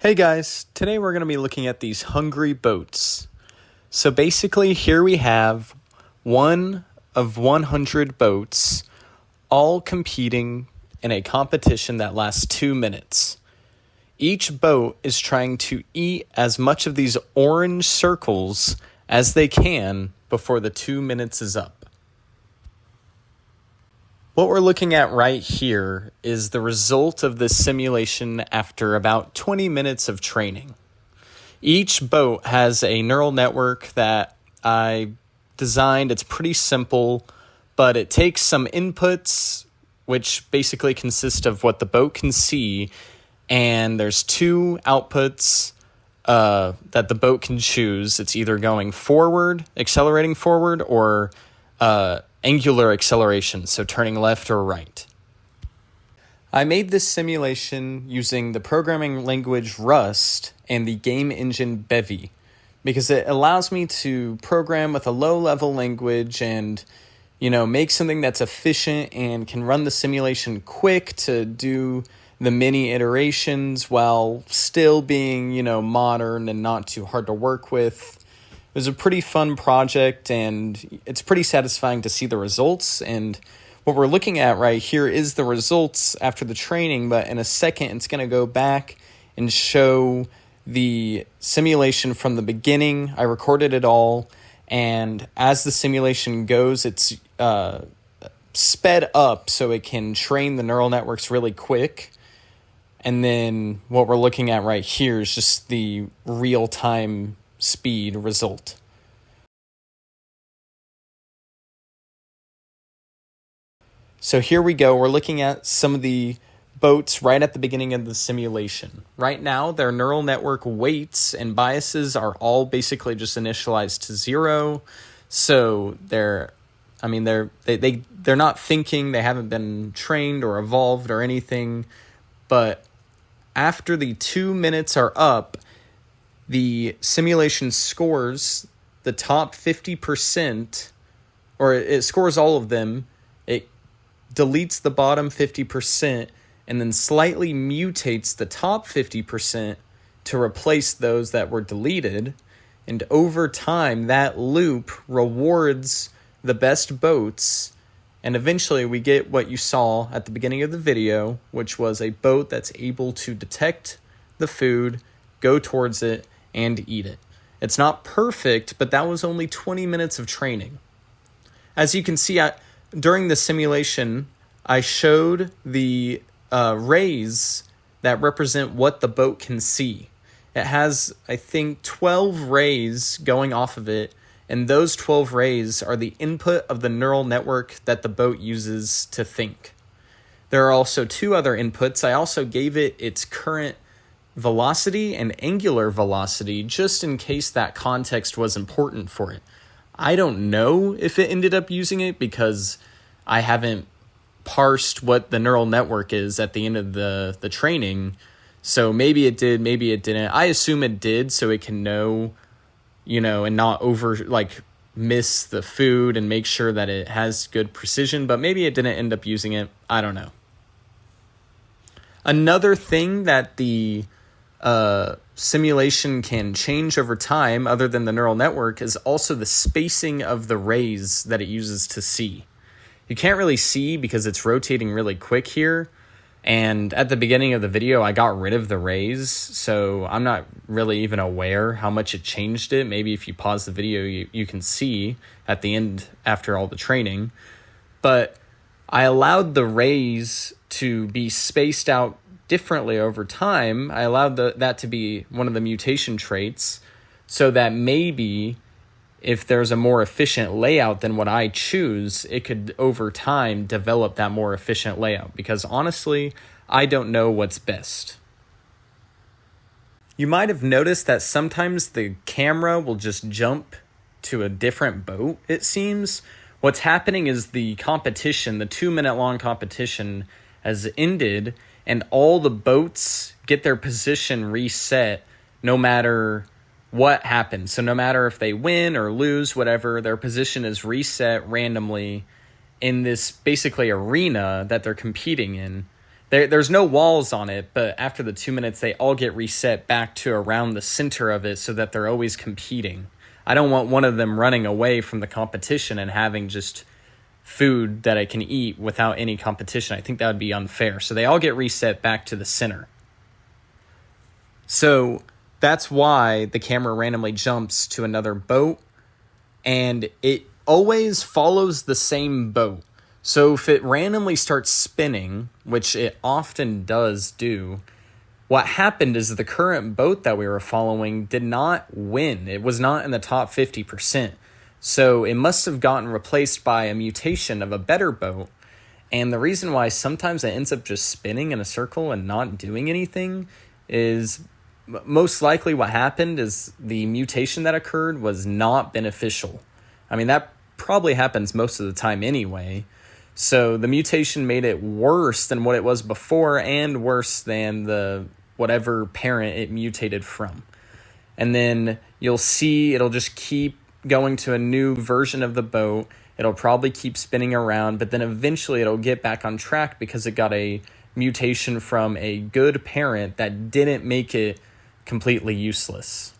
Hey guys, today we're going to be looking at these hungry boats. So basically here we have one of 100 boats all competing in a competition that lasts 2 minutes. Each boat is trying to eat as much of these orange circles as they can before the 2 minutes is up. What we're looking at right here is the result of this simulation after about 20 minutes of training. Each boat has a neural network that I designed. It's pretty simple, but it takes some inputs, which basically consist of what the boat can see, and there's two outputs that the boat can choose. It's either going forward, accelerating forward, or angular acceleration, so turning left or right. I made this simulation using the programming language Rust and the game engine Bevy because it allows me to program with a low-level language and, make something that's efficient and can run the simulation quick to do the many iterations while still being, modern and not too hard to work with. It was a pretty fun project, and it's pretty satisfying to see the results. And what we're looking at right here is the results after the training, but in a second, it's going to go back and show the simulation from the beginning. I recorded it all, and as the simulation goes, it's sped up so it can train the neural networks really quick. And then what we're looking at right here is just the real-time speed result. So here we go. We're looking at some of the boats right at the beginning of the simulation. Right now, their neural network weights and biases are all basically just initialized to 0. So they're not thinking, they haven't been trained or evolved or anything. But after the 2 minutes are up, the simulation scores the top 50%, or it scores all of them. It deletes the bottom 50% and then slightly mutates the top 50% to replace those that were deleted. And over time, that loop rewards the best boats. And eventually we get what you saw at the beginning of the video, which was a boat that's able to detect the food, go towards it, and eat it. It's not perfect, but that was only 20 minutes of training. As you can see, during the simulation, I showed the rays that represent what the boat can see. It has, I think, 12 rays going off of it, and those 12 rays are the input of the neural network that the boat uses to think. There are also two other inputs. I also gave it its current velocity and angular velocity just in case that context was important for it. I don't know if it ended up using it because I haven't parsed what the neural network is at the end of the training. So maybe it did, maybe it didn't. I assume it did so it can know, and not miss the food and make sure that it has good precision, but maybe it didn't end up using it. I don't know. Another thing that the simulation can change over time, other than the neural network, is also the spacing of the rays that it uses to see. You can't really see because it's rotating really quick here. And at the beginning of the video, I got rid of the rays, so I'm not really even aware how much it changed it. Maybe if you pause the video, you can see at the end after all the training. But I allowed the rays to be spaced out differently over time. I allowed that to be one of the mutation traits so that maybe if there's a more efficient layout than what I choose, it could over time develop that more efficient layout, because honestly, I don't know what's best. You might have noticed that sometimes the camera will just jump to a different boat, it seems. What's happening is the competition, the 2-minute long competition, has ended, and all the boats get their position reset no matter what happens. So no matter if they win or lose, whatever, their position is reset randomly in this basically arena that they're competing in. There's no walls on it, but after the 2 minutes, they all get reset back to around the center of it so that they're always competing. I don't want one of them running away from the competition and having just food that I can eat without any competition. I think that would be unfair. So they all get reset back to the center. So that's why the camera randomly jumps to another boat, and it always follows the same boat. So if it randomly starts spinning, which it often does do, what happened is the current boat that we were following did not win. It was not in the top 50%. So it must have gotten replaced by a mutation of a better boat. And the reason why sometimes it ends up just spinning in a circle and not doing anything is most likely what happened is the mutation that occurred was not beneficial. I mean, that probably happens most of the time anyway. So the mutation made it worse than what it was before and worse than the whatever parent it mutated from. And then you'll see it'll just keep going to a new version of the boat. It'll probably keep spinning around, but then eventually it'll get back on track because it got a mutation from a good parent that didn't make it completely useless.